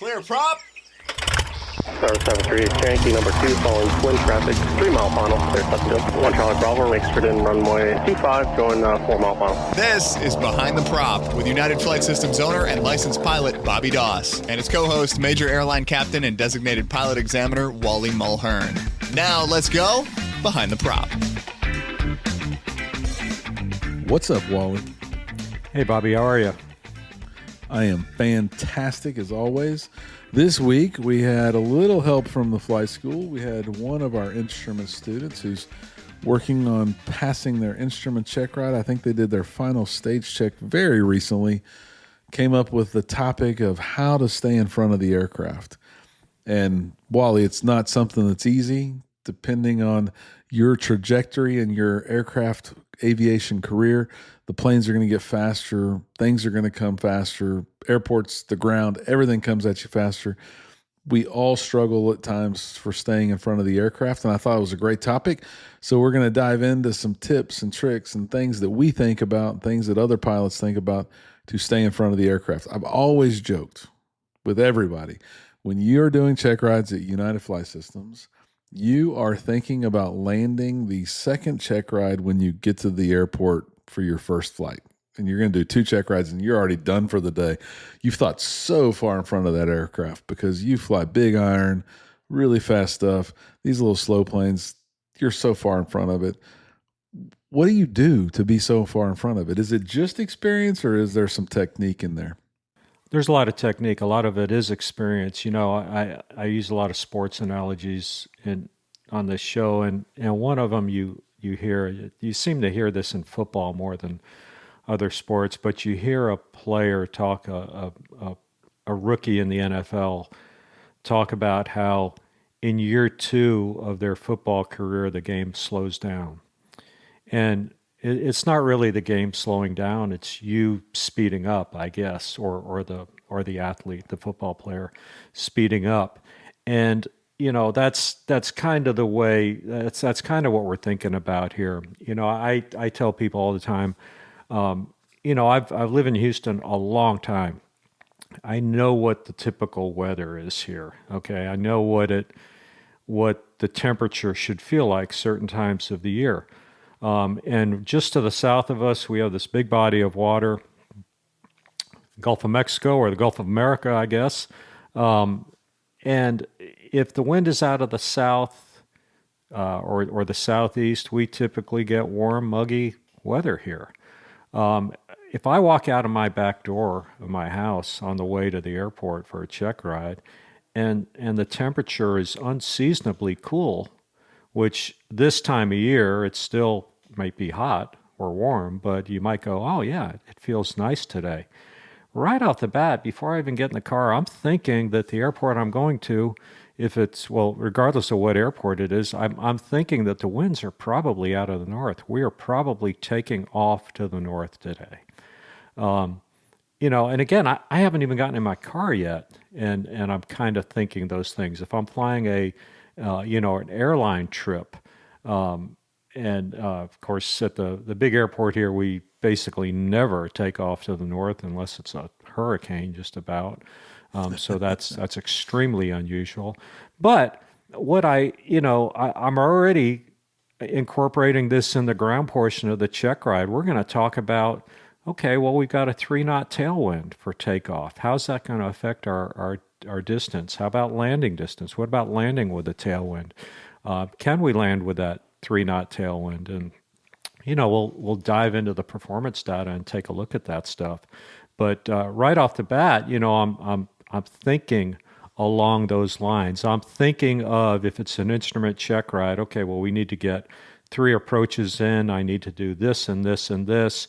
Clear prop. Star 73, Yankee number 2, following twin traffic, 3 mile final, clear Pleasantville. 1 Charlie Bravo, exit in runway 25, going 4 mile final. This is Behind the Prop with United Flight Systems owner and licensed pilot Bobby Doss and his co-host, Major Airline Captain and designated pilot examiner Wally Mulhern. Now let's go Behind the Prop. What's up, Wally? Hey, Bobby, how are you? I am fantastic as always. This week we had a little help from the flight school. We had one of our instrument students who's working on passing their instrument check ride. I think they did their final stage check very recently. Came up with the topic of how to stay in front of the aircraft. And Wally, it's not something that's easy, depending on your trajectory and your aircraft aviation career. The planes are going to get faster. Things are going to come faster. Airports, the ground, everything comes at you faster. We all struggle at times for staying in front of the aircraft, and I thought it was a great topic. So we're going to dive into some tips and tricks and things that we think about, things that other pilots think about to stay in front of the aircraft. I've always joked with everybody, when you're doing check rides at United Flight Systems, you are thinking about landing the second check ride when you get to the airport for your first flight. And you're going to do 2 check rides and you're already done for the day. You've thought so far in front of that aircraft because you fly big iron, really fast stuff. These little slow planes, you're so far in front of it. What do you do to be so far in front of it? Is it just experience or is there some technique in there? There's a lot of technique. A lot of it is experience. You know, I use a lot of sports analogies on this show, and one of them you seem to hear this in football more than other sports, but you hear a player talk, a rookie in the NFL, talk about how in year 2 of their football career, the game slows down. And it's not really the game slowing down, it's you speeding up, I guess, or the athlete, the football player speeding up. And you know, that's kind of the way, that's kind of what we're thinking about here. You know, I tell people all the time, you know, I've lived in Houston a long time. I know what the typical weather is here. Okay, I know what the temperature should feel like certain times of the year. And just to the south of us, we have this big body of water, Gulf of Mexico or the Gulf of America, I guess. And if the wind is out of the south or the southeast, we typically get warm, muggy weather here. If I walk out of my back door of my house on the way to the airport for a check ride, and the temperature is unseasonably cool, which this time of year it still might be hot or warm, but you might go, oh yeah, it feels nice today. Right off the bat, before I even get in the car, I'm thinking that the airport I'm going to, if it's, well, regardless of what airport it is, I'm thinking that the winds are probably out of the north. We are probably taking off to the north today. You know, and again, I haven't even gotten in my car yet, and I'm kind of thinking those things. If I'm flying an airline trip, and of course, at the big airport here, we basically never take off to the north unless it's a hurricane, just about. So that's extremely unusual. But what I'm already incorporating this in the ground portion of the check ride. We're going to talk about, okay, well, we've got a 3-knot tailwind for takeoff. How's that going to affect our distance? How about landing distance? What about landing with a tailwind? Can we land with that 3-knot tailwind? And you know, we'll dive into the performance data and take a look at that stuff. But right off the bat, you know, I'm thinking along those lines. I'm thinking of, if it's an instrument check ride, okay, well, we need to get 3 approaches in. I need to do this and this and this.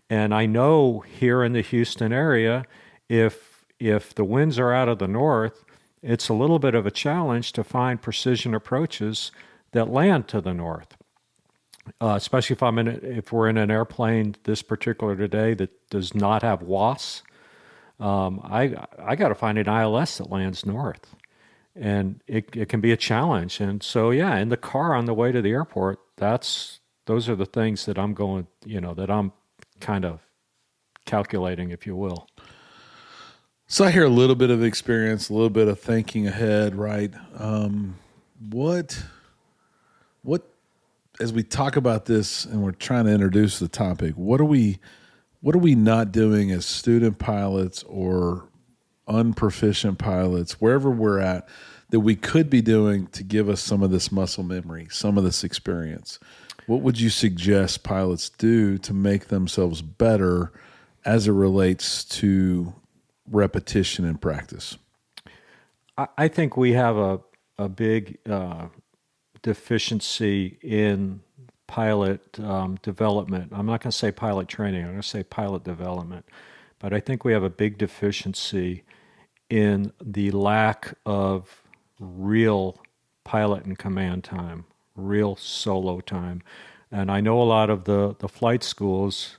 And I know here in the Houston area, if the winds are out of the north, it's a little bit of a challenge to find precision approaches that land to the north. Especially if we're in an airplane this particular today that does not have WAS, I got to find an ILS that lands north, and it can be a challenge. And so, yeah, in the car on the way to the airport, those are the things that I'm going, you know, that I'm kind of calculating, if you will. So I hear a little bit of experience, a little bit of thinking ahead, right? What, as we talk about this and we're trying to introduce the topic, what are we not doing as student pilots or unproficient pilots, wherever we're at, that we could be doing to give us some of this muscle memory, some of this experience? What would you suggest pilots do to make themselves better as it relates to repetition and practice? I think we have a big deficiency in pilot development. I'm not going to say pilot training. I'm going to say pilot development. But I think we have a big deficiency in the lack of real pilot and command time, real solo time. And I know a lot of the flight schools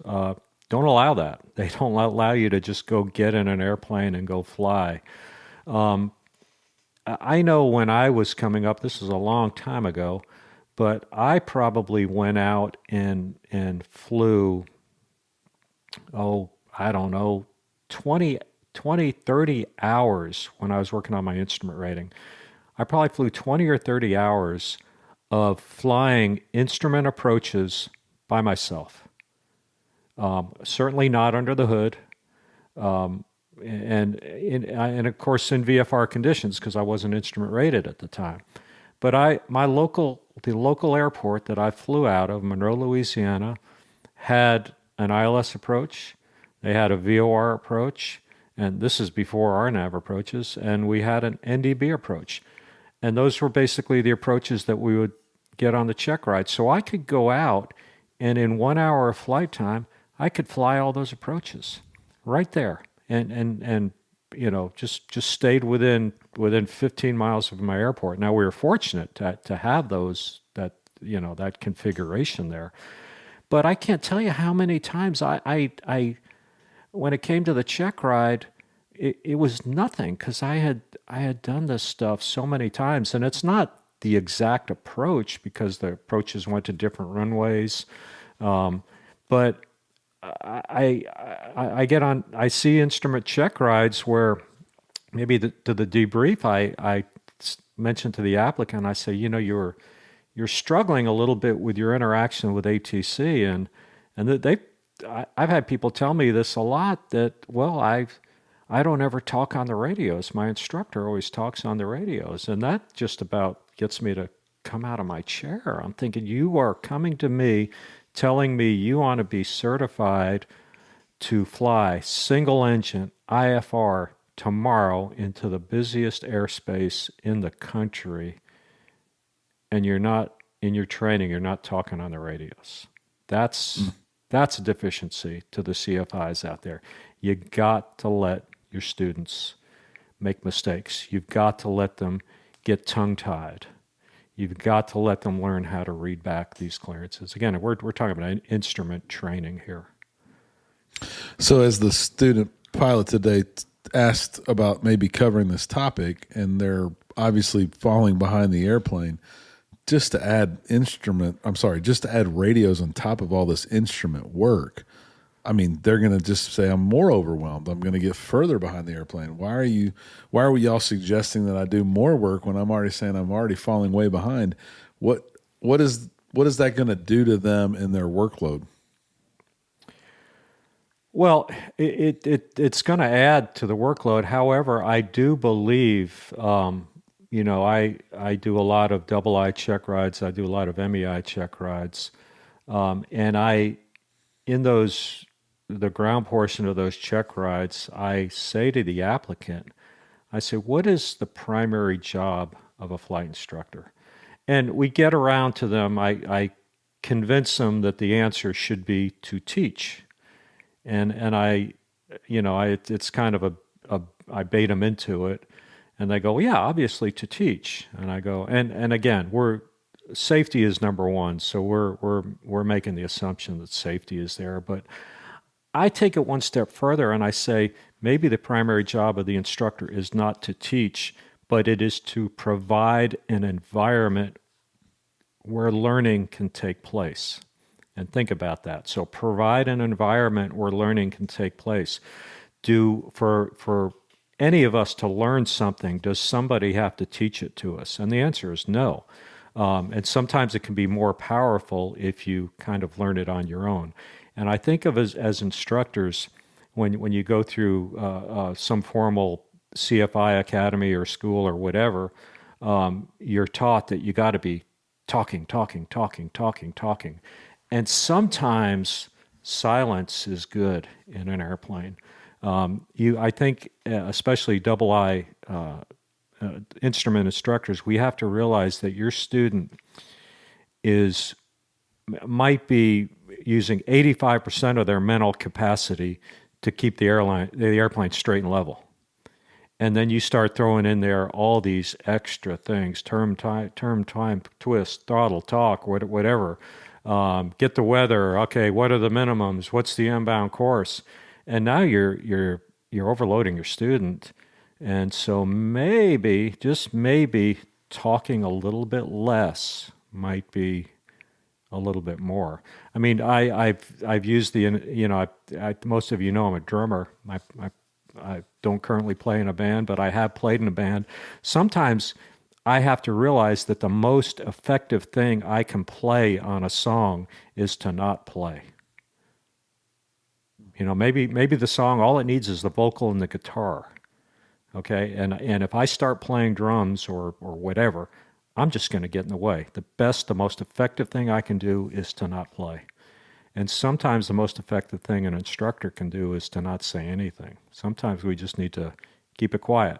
don't allow that. They don't allow you to just go get in an airplane and go fly. I know when I was coming up, this was a long time ago, but I probably went out and flew, I don't know, 20, 30 hours when I was working on my instrument rating. I probably flew 20 or 30 hours of flying instrument approaches by myself. Certainly not under the hood. And of course in VFR conditions because I wasn't instrument rated at the time. But the local airport that I flew out of, Monroe, Louisiana, had an ILS approach. They had a VOR approach, and this is before RNAV approaches, and we had an NDB approach. And those were basically the approaches that we would get on the check ride. So I could go out, and in 1 hour of flight time, I could fly all those approaches right there. And just stayed within 15 miles of my airport. Now we were fortunate to have that configuration there, but I can't tell you how many times I when it came to the check ride, it was nothing because I had done this stuff so many times, and it's not the exact approach because the approaches went to different runways, but I get on. I see instrument check rides where maybe to the debrief, I mentioned to the applicant, I say, you're struggling a little bit with your interaction with ATC, and I've had people tell me this a lot that I don't ever talk on the radios. My instructor always talks on the radios, and that just about gets me to come out of my chair. I'm thinking, you are coming to me telling me you want to be certified to fly single engine IFR tomorrow into the busiest airspace in the country, and you're not in your training, you're not talking on the radios. That's a deficiency to the CFIs out there. You got to let your students make mistakes. You've got to let them get tongue-tied. You've got to let them learn how to read back these clearances. Again, we're talking about instrument training here. So as the student pilot today asked about maybe covering this topic, and they're obviously falling behind the airplane, just to add radios on top of all this instrument work, I mean, they're going to just say, I'm more overwhelmed. I'm going to get further behind the airplane. Why are we y'all suggesting that I do more work when I'm already saying I'm already falling way behind? What is that going to do to them in their workload? Well, it's going to add to the workload. However, I do believe, I do a lot of double I check rides. I do a lot of MEI check rides. And in the ground portion of those check rides, I say to the applicant, I say, what is the primary job of a flight instructor? And we get around to them. I convince them that the answer should be to teach. And it's kind of I bait them into it, and they go, yeah, obviously to teach. And I go, and again, safety is number one, so we're making the assumption that safety is there. But I take it one step further, and I say maybe the primary job of the instructor is not to teach, but it is to provide an environment where learning can take place. And think about that. So provide an environment where learning can take place. For any of us to learn something, does somebody have to teach it to us? And the answer is no. And sometimes it can be more powerful if you kind of learn it on your own. And I think of as instructors, when you go through some formal CFI academy or school or whatever, you're taught that you got to be talking. And sometimes silence is good in an airplane. I think, especially double I instrument instructors, we have to realize that your student might be using 85% of their mental capacity to keep the airplane straight and level. And then you start throwing in there all these extra things: term time, twist, throttle, talk, whatever. Get the weather. Okay, what are the minimums? What's the inbound course? And now you're overloading your student. And so maybe, just maybe, talking a little bit less might be a little bit more. I mean, I've used most of you know I'm a drummer. I don't currently play in a band, but I have played in a band. Sometimes I have to realize that the most effective thing I can play on a song is to not play. Maybe the song, all it needs is the vocal and the guitar. Okay, and if I start playing drums or whatever, I'm just going to get in the way. The most effective thing I can do is to not play. And sometimes the most effective thing an instructor can do is to not say anything. Sometimes we just need to keep it quiet.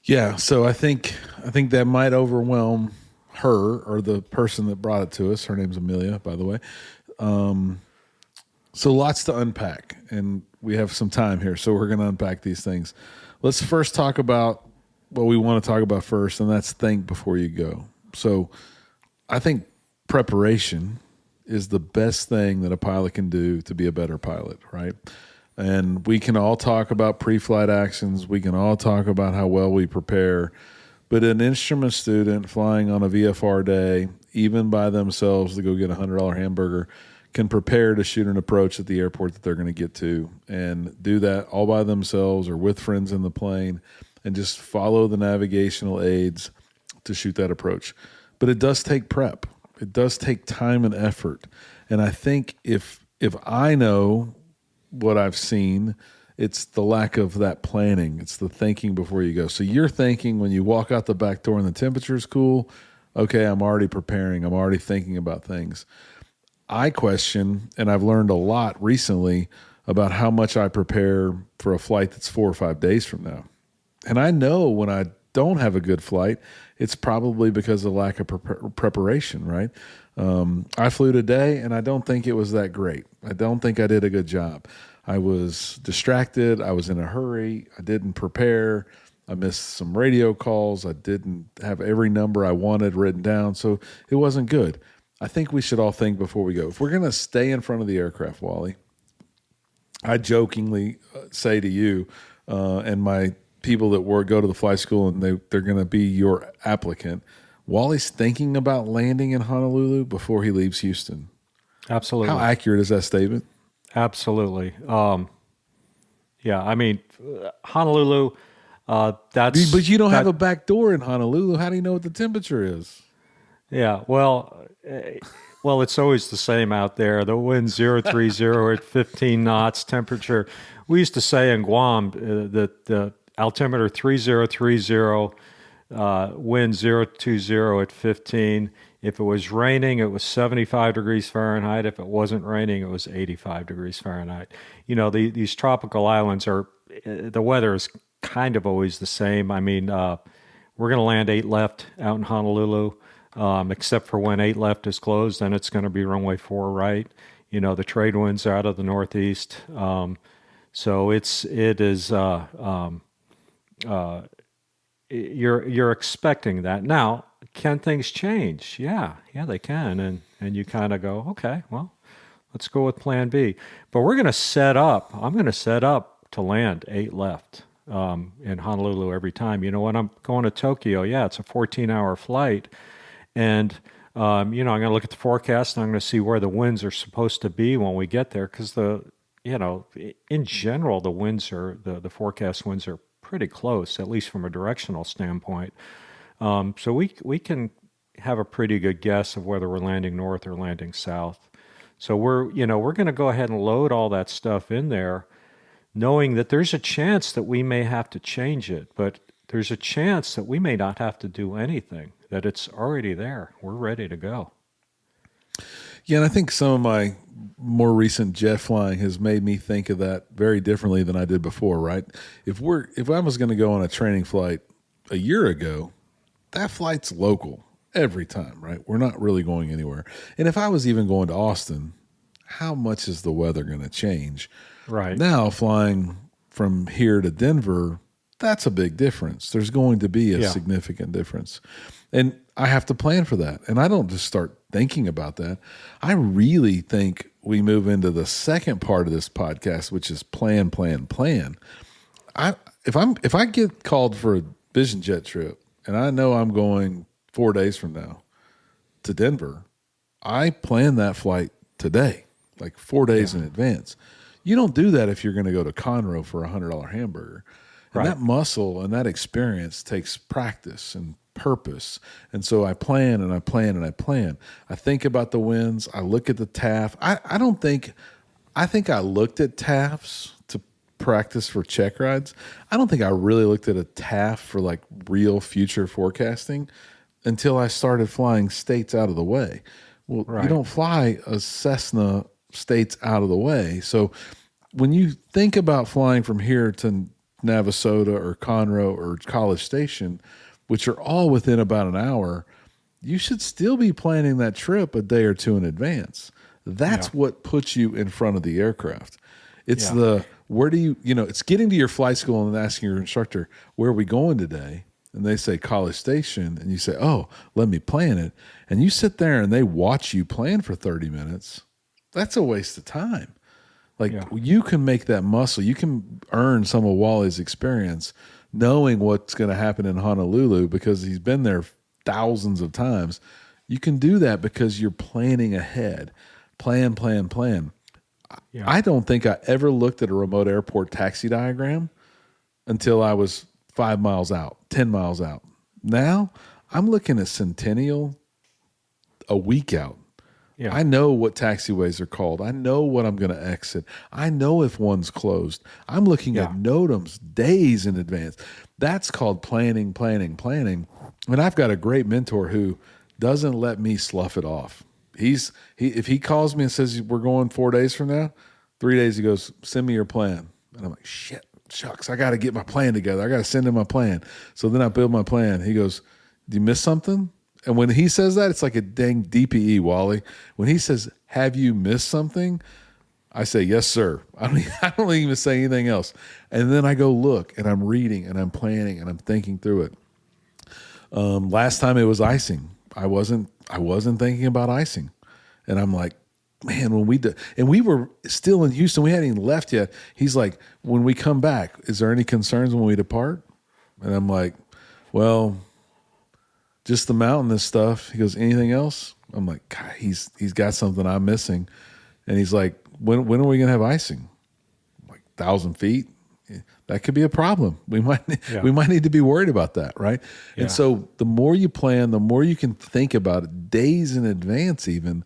Yeah, so I think that might overwhelm her, or the person that brought it to us. Her name's Amelia, by the way. So lots to unpack, and we have some time here, so we're going to unpack these things. Let's first talk about what we want to talk about first, and that's think before you go. So I think preparation is the best thing that a pilot can do to be a better pilot, right? And we can all talk about pre-flight actions. We can all talk about how well we prepare. But an instrument student flying on a VFR day, even by themselves to go get a $100 hamburger, can prepare to shoot an approach at the airport that they're going to get to, and do that all by themselves or with friends in the plane, and just follow the navigational aids to shoot that approach. But it does take prep. It does take time and effort. And I think if I know what I've seen, it's the lack of that planning. It's the thinking before you go. So you're thinking when you walk out the back door and the temperature is cool, okay, I'm already preparing. I'm already thinking about things. I question, and I've learned a lot recently about how much I prepare for a flight that's 4 or 5 days from now. And I know when I don't have a good flight, it's probably because of lack of preparation, right? I flew today, and I don't think it was that great. I don't think I did a good job. I was distracted. I was in a hurry. I didn't prepare. I missed some radio calls. I didn't have every number I wanted written down, so it wasn't good. I think we should all think before we go. If we're going to stay in front of the aircraft, Wally, I jokingly say to you and my people that go to the flight school, and they're going to be your applicant, Wally's thinking about landing in Honolulu before he leaves Houston. Absolutely. How accurate is that statement? Absolutely. Yeah, I mean, Honolulu, that's... But you don't have a back door in Honolulu. How do you know what the temperature is? Yeah, well, it's always the same out there. The wind 030 at 15 knots, temperature. We used to say in Guam that the altimeter 3030, wind 020 at 15. If it was raining, it was 75 degrees Fahrenheit. If it wasn't raining, it was 85 degrees Fahrenheit. These tropical islands the weather is kind of always the same. I mean, we're going to land 8 left out in Honolulu. Except for when 8 left is closed, then it's going to be runway 4 right. The trade winds are out of the northeast. So it is, you're expecting that. Now, can things change? Yeah, they can. And you kind of go, okay, well, let's go with plan B. But I'm going to set up to land 8 left in Honolulu every time. When I'm going to Tokyo, it's a 14-hour flight. And, I'm going to look at the forecast, and I'm going to see where the winds are supposed to be when we get there, because the in general, the winds are the forecast winds are pretty close, at least from a directional standpoint. So we can have a pretty good guess of whether we're landing north or landing south. So we're going to go ahead and load all that stuff in there, knowing that there's a chance that we may have to change it, but there's a chance that we may not have to do anything, that it's already there. We're ready to go. Yeah, and I think some of my more recent jet flying has made me think of that very differently than I did before, right? If I was going to go on a training flight a year ago, that flight's local every time, right? We're not really going anywhere. And if I was even going to Austin, how much is the weather going to change? Right. Now, flying from here to Denver, that's a big difference. There's going to be a significant difference. And I have to plan for that. And I don't just start thinking about that. I really think we move into the second part of this podcast, which is plan. If I get called for a Vision Jet trip and I know I'm going 4 days from now to Denver, I plan that flight today, like 4 days in advance. You don't do that if you're going to go to Conroe for $100 hamburger. And that muscle and that experience takes practice and purpose. And so I plan and I plan and I plan. I think about the winds. I look at the TAF. I think I looked at TAFs to practice for check rides. I don't think I really looked at a TAF for like real future forecasting until I started flying states out of the way. Well, you don't fly a Cessna states out of the way. So when you think about flying from here to Navasota or Conroe or College Station, which are all within about an hour, you should still be planning that trip a day or two in advance. That's what puts you in front of the aircraft. It's it's getting to your flight school and asking your instructor, where are we going today? And they say College Station. And you say, oh, let me plan it. And you sit there and they watch you plan for 30 minutes. That's a waste of time. You can make that muscle. You can earn some of Wally's experience knowing what's going to happen in Honolulu because he's been there thousands of times. You can do that because you're planning ahead. Plan. Yeah. I don't think I ever looked at a remote airport taxi diagram until I was 5 miles out, 10 miles out. Now I'm looking at Centennial a week out. Yeah. I know what taxiways are called. I know what I'm going to exit. I know if one's closed. I'm looking at NOTAMs days in advance. That's called planning. And I've got a great mentor who doesn't let me slough it off. If he calls me and says we're going 4 days from now, 3 days he goes, send me your plan. And I'm like, shucks, I got to get my plan together. I got to send him my plan. So then I build my plan. He goes, do you miss something? And when he says that, it's like a dang DPE, Wally. When he says, have you missed something? I say, yes, sir. I don't even say anything else. And then I go look, and I'm reading, and I'm planning, and I'm thinking through it. Last time it was icing. I wasn't thinking about icing. And I'm like, man, and we were still in Houston. We hadn't even left yet. He's like, when we come back, is there any concerns when we depart? And I'm like, well, just the mountainous stuff. He goes, anything else? I'm like, God, he's got something I'm missing. And he's like, when are we going to have icing? I'm like 1,000 feet? That could be a problem. We might need to be worried about that, right? Yeah. And so the more you plan, the more you can think about it days in advance even,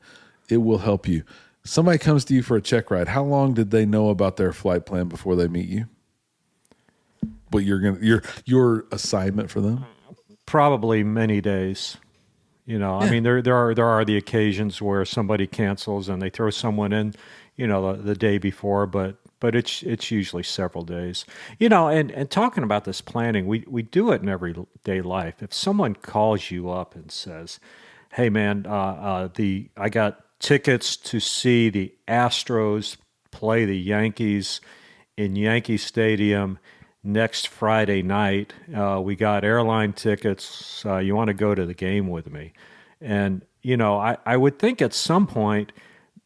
it will help you. Somebody comes to you for a check ride. How long did they know about their flight plan before they meet you? What your assignment for them? Probably many days. I mean, there are the occasions where somebody cancels and they throw someone in, the day before, but it's usually several days. And talking about this planning, we do it in everyday life. If someone calls you up and says, "Hey, man, I got tickets to see the Astros play the Yankees in Yankee Stadium next Friday night. We got airline tickets. You want to go to the game with me?" And, I would think at some point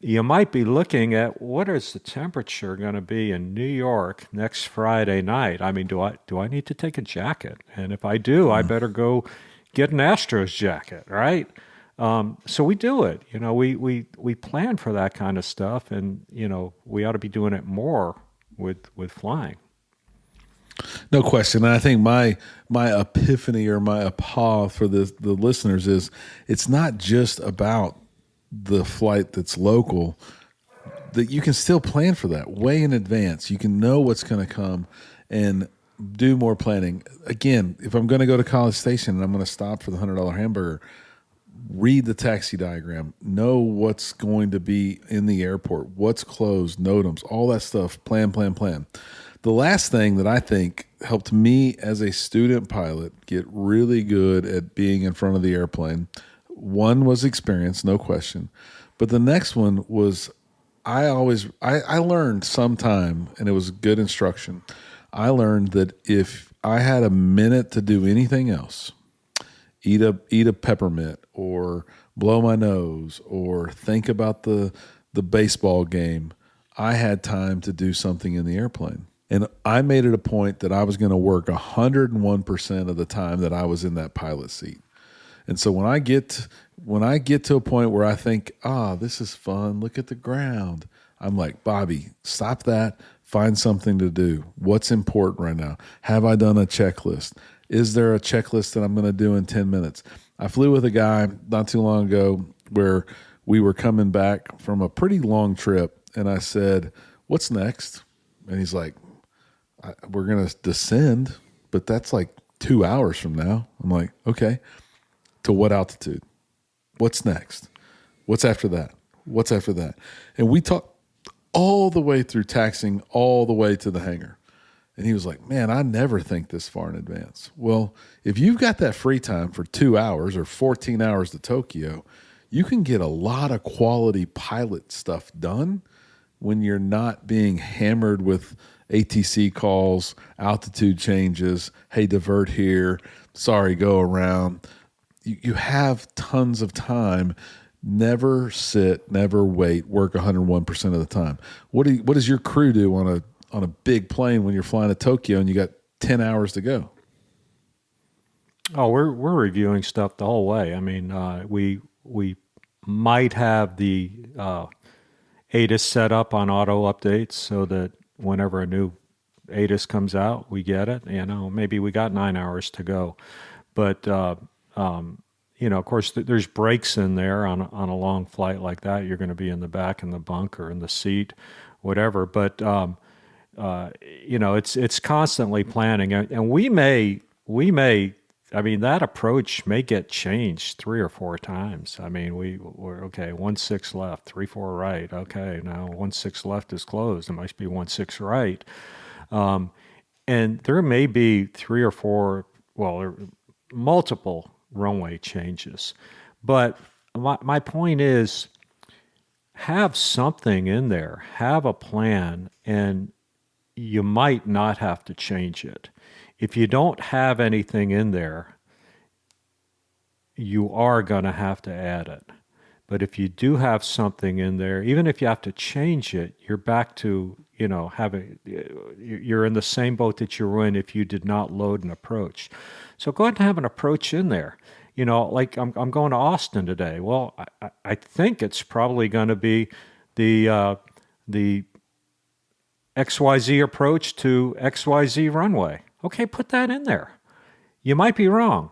you might be looking at what is the temperature going to be in New York next Friday night? I mean, do I need to take a jacket? And if I do, I better go get an Astros jacket, right? So we do it. We plan for that kind of stuff, and we ought to be doing it more with flying. No question. And I think my epiphany or my aha for the listeners is it's not just about the flight that's local, that you can still plan for that way in advance. You can know what's going to come and do more planning. Again, if I'm going to go to College Station and I'm going to stop for the $100 hamburger, read the taxi diagram, know what's going to be in the airport, what's closed, NOTAMs, all that stuff, plan. The last thing that I think helped me as a student pilot get really good at being in front of the airplane, one was experience, no question. But the next one was I learned sometime, and it was good instruction. I learned that if I had a minute to do anything else, eat a peppermint or blow my nose or think about the baseball game, I had time to do something in the airplane. And I made it a point that I was going to work 101% of the time that I was in that pilot seat. And so when I get to a point where I think, this is fun, look at the ground, I'm like, Bobby, stop that, find something to do. What's important right now? Have I done a checklist? Is there a checklist that I'm going to do in 10 minutes? I flew with a guy not too long ago where we were coming back from a pretty long trip, and I said, what's next? And he's like, we're going to descend, but that's like 2 hours from now. I'm like, okay. To what altitude? What's next? What's after that? What's after that? And we talked all the way through taxiing, all the way to the hangar. And he was like, man, I never think this far in advance. Well, if you've got that free time for 2 hours or 14 hours to Tokyo, you can get a lot of quality pilot stuff done when you're not being hammered with ATC calls, altitude changes, hey, divert here, sorry, go around. You have tons of time. Never sit, never wait, work 101% of the time. What does your crew do on a big plane when you're flying to Tokyo and you got 10 hours to go? Oh, we're reviewing stuff the whole way. I mean, we might have the ATIS set up on auto updates so that whenever a new ATIS comes out, we get it. Maybe we got 9 hours to go, but of course, there's breaks in there on a long flight like that. You're going to be in the back in the bunk or in the seat, whatever. But it's constantly planning, and we may. I mean, that approach may get changed 3 or 4 times. I mean, we're okay. 1-6 left, 3-4 right. Okay, now 1-6 left is closed. It must be 1-6 right, and there may be 3 or 4. Well, multiple runway changes. But my point is, have something in there, have a plan, and you might not have to change it. If you don't have anything in there, you are going to have to add it. But if you do have something in there, even if you have to change it, you're back to, you're in the same boat that you were in if you did not load an approach. So go ahead and have an approach in there. Like I'm going to Austin today. Well, I think it's probably going to be the XYZ approach to XYZ runway. Okay, put that in there. You might be wrong,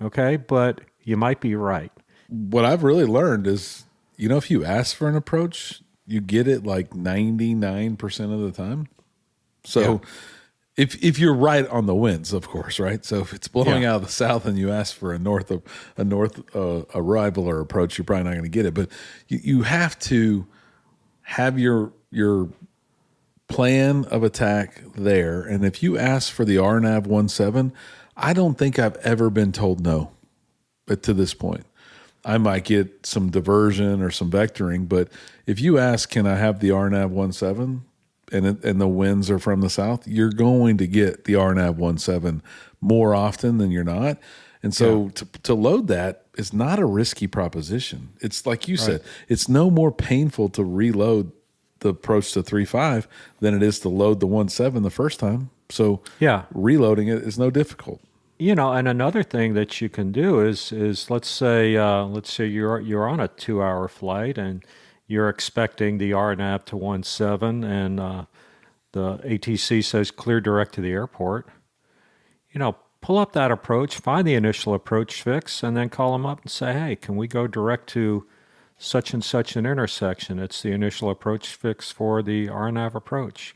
okay, but you might be right. What I've really learned is, if you ask for an approach, you get it like 99% of the time. So if you're right on the winds, of course, right? So if it's blowing out of the south and you ask for a north arrival or approach, you're probably not going to get it. But you have to have your plan of attack there. And if you ask for the RNAV 17, I don't think I've ever been told no, but to this point. I might get some diversion or some vectoring, but if you ask, can I have the RNAV 17, and the winds are from the south, you're going to get the RNAV 17 more often than you're not. And so to load that is not a risky proposition. It's like you said, it's no more painful to reload the approach to 3.5 than it is to load the 17 the first time. So reloading it is no difficult. And another thing that you can do is let's say you're on a 2-hour flight and you're expecting the RNAV to 17 and the ATC says clear direct to the airport. Pull up that approach, find the initial approach fix, and then call them up and say, hey, can we go direct to such and such an intersection? It's the initial approach fix for the RNAV approach.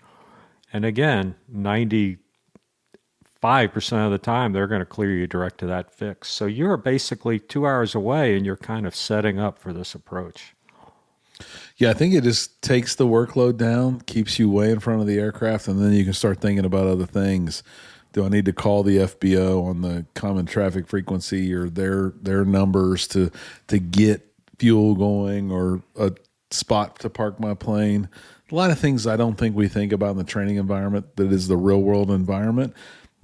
And again, 95% of the time, they're going to clear you direct to that fix. So you're basically 2 hours away and you're kind of setting up for this approach. Yeah, I think it just takes the workload down, keeps you way in front of the aircraft, and then you can start thinking about other things. Do I need to call the FBO on the common traffic frequency or their numbers to get fuel going or a spot to park my plane? A lot of things I don't think we think about in the training environment that is the real world environment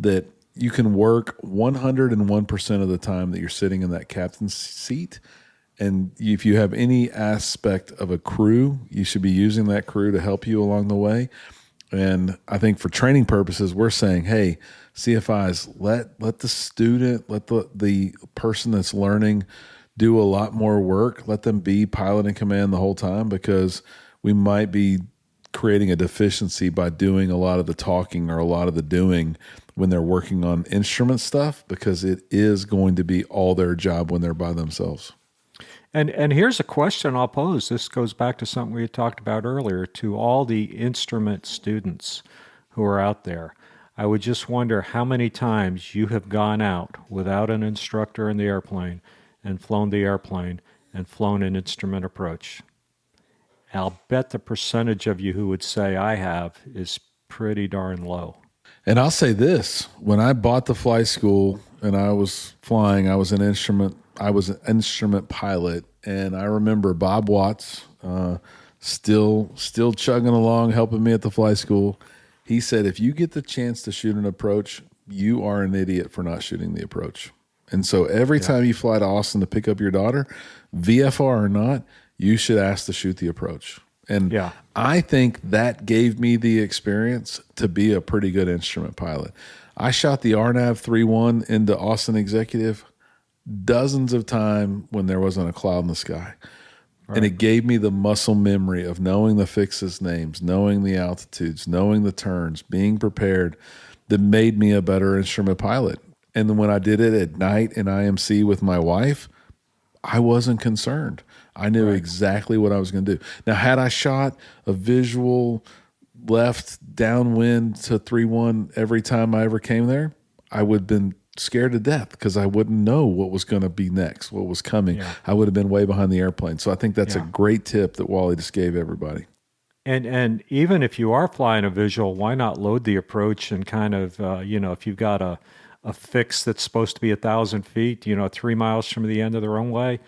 that you can work 101% of the time that you're sitting in that captain's seat. And if you have any aspect of a crew, you should be using that crew to help you along the way. And I think for training purposes, we're saying, hey, CFIs, let the student, let the person that's learning do a lot more work. Let them be pilot in command the whole time, because we might be creating a deficiency by doing a lot of the talking or a lot of the doing when they're working on instrument stuff, because it is going to be all their job when they're by themselves. And here's a question I'll pose. This goes back to something we had talked about earlier, to all the instrument students who are out there. I would just wonder how many times you have gone out without an instructor in the airplane and flown the airplane and flown an instrument approach. I'll bet the percentage of you who would say I have is pretty darn low. And I'll say this, when I bought the flight school and I was flying, I was an instrument pilot, and I remember Bob Watts still chugging along, helping me at the flight school. He said, if you get the chance to shoot an approach, you are an idiot for not shooting the approach. And so every time you fly to Austin to pick up your daughter, VFR or not, you should ask to shoot the approach. And I think that gave me the experience to be a pretty good instrument pilot. I shot the RNAV 3-1 into Austin Executive dozens of times when there wasn't a cloud in the sky. Right. And it gave me the muscle memory of knowing the fixes names, knowing the altitudes, knowing the turns, being prepared, that made me a better instrument pilot. And then when I did it at night in IMC with my wife, I wasn't concerned. I knew exactly what I was going to do. Now, had I shot a visual left downwind to 3-1 every time I ever came there, I would have been scared to death because I wouldn't know what was going to be next, what was coming. Yeah. I would have been way behind the airplane. So I think that's a great tip that Wally just gave everybody. And even if you are flying a visual, why not load the approach and kind of, if you've got a fix that's supposed to be 1,000 feet, 3 miles from the end of the runway,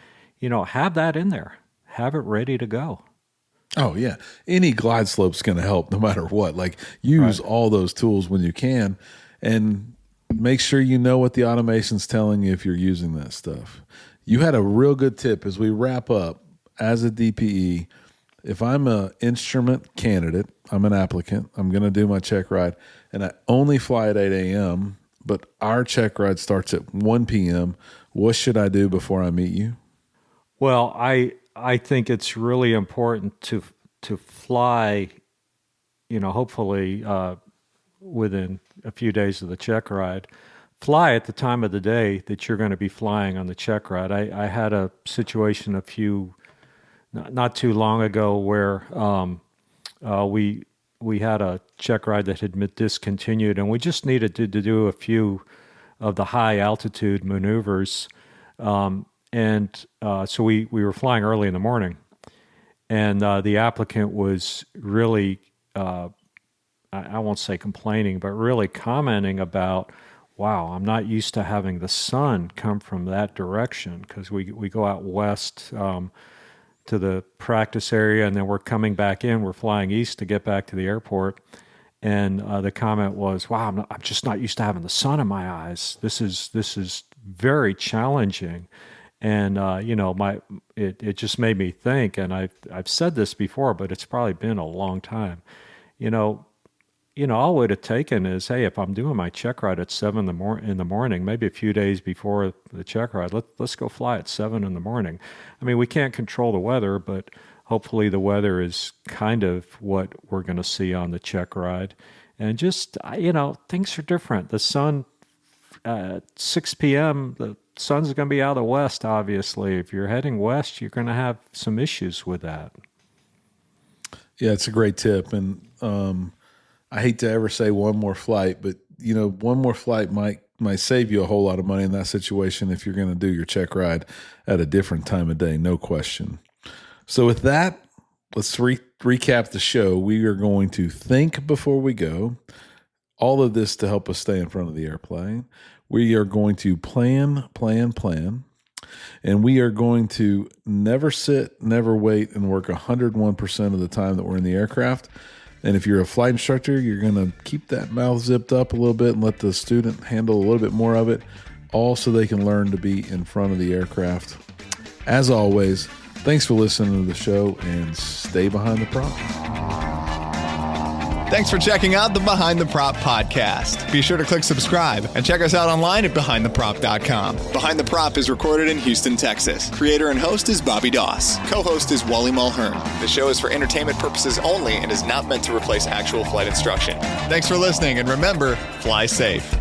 have that in there. Have it ready to go. Oh, yeah. Any glide slope's going to help no matter what. Like, use all those tools when you can, and make sure you know what the automation's telling you if you're using that stuff. You had a real good tip as we wrap up. As a DPE, if I'm an instrument candidate, I'm an applicant, I'm going to do my check ride, and I only fly at 8 a.m., but our check ride starts at 1 p.m., what should I do before I meet you? Well, I think it's really important to fly, hopefully within a few days of the check ride, fly at the time of the day that you're going to be flying on the check ride. I had a situation not too long ago where we had a check ride that had been discontinued, and we just needed to do a few of the high altitude maneuvers. So we were flying early in the morning, and the applicant was really, I won't say complaining, but really commenting about, wow, I'm not used to having the sun come from that direction, because we go out west to the practice area, and then we're coming back in. We're flying east to get back to the airport. And the comment was, wow, I'm just not used to having the sun in my eyes. This is very challenging. And, it just made me think, and I've said this before, but it's probably been a long time. all it would have taken is, hey, if I'm doing my check ride at 7 in the morning, maybe a few days before the check ride, let's go fly at 7 in the morning. I mean, we can't control the weather, but hopefully the weather is kind of what we're going to see on the check ride. And just, things are different. The sun, 6 p.m., the sun's going to be out of the west, obviously. If you're heading west, you're going to have some issues with that. Yeah, it's a great tip. And I hate to ever say one more flight, but, one more flight might save you a whole lot of money in that situation if you're going to do your check ride at a different time of day, no question. So with that, let's recap the show. We are going to think before we go. All of this to help us stay in front of the airplane. We are going to plan. And we are going to never sit, never wait, and work 101% of the time that we're in the aircraft. And if you're a flight instructor, you're going to keep that mouth zipped up a little bit and let the student handle a little bit more of it, all so they can learn to be in front of the aircraft. As always, thanks for listening to the show, and stay behind the prop. Thanks for checking out the Behind the Prop podcast. Be sure to click subscribe and check us out online at BehindTheProp.com. Behind the Prop is recorded in Houston, Texas. Creator and host is Bobby Doss. Co-host is Wally Mulhern. The show is for entertainment purposes only and is not meant to replace actual flight instruction. Thanks for listening, and remember, fly safe.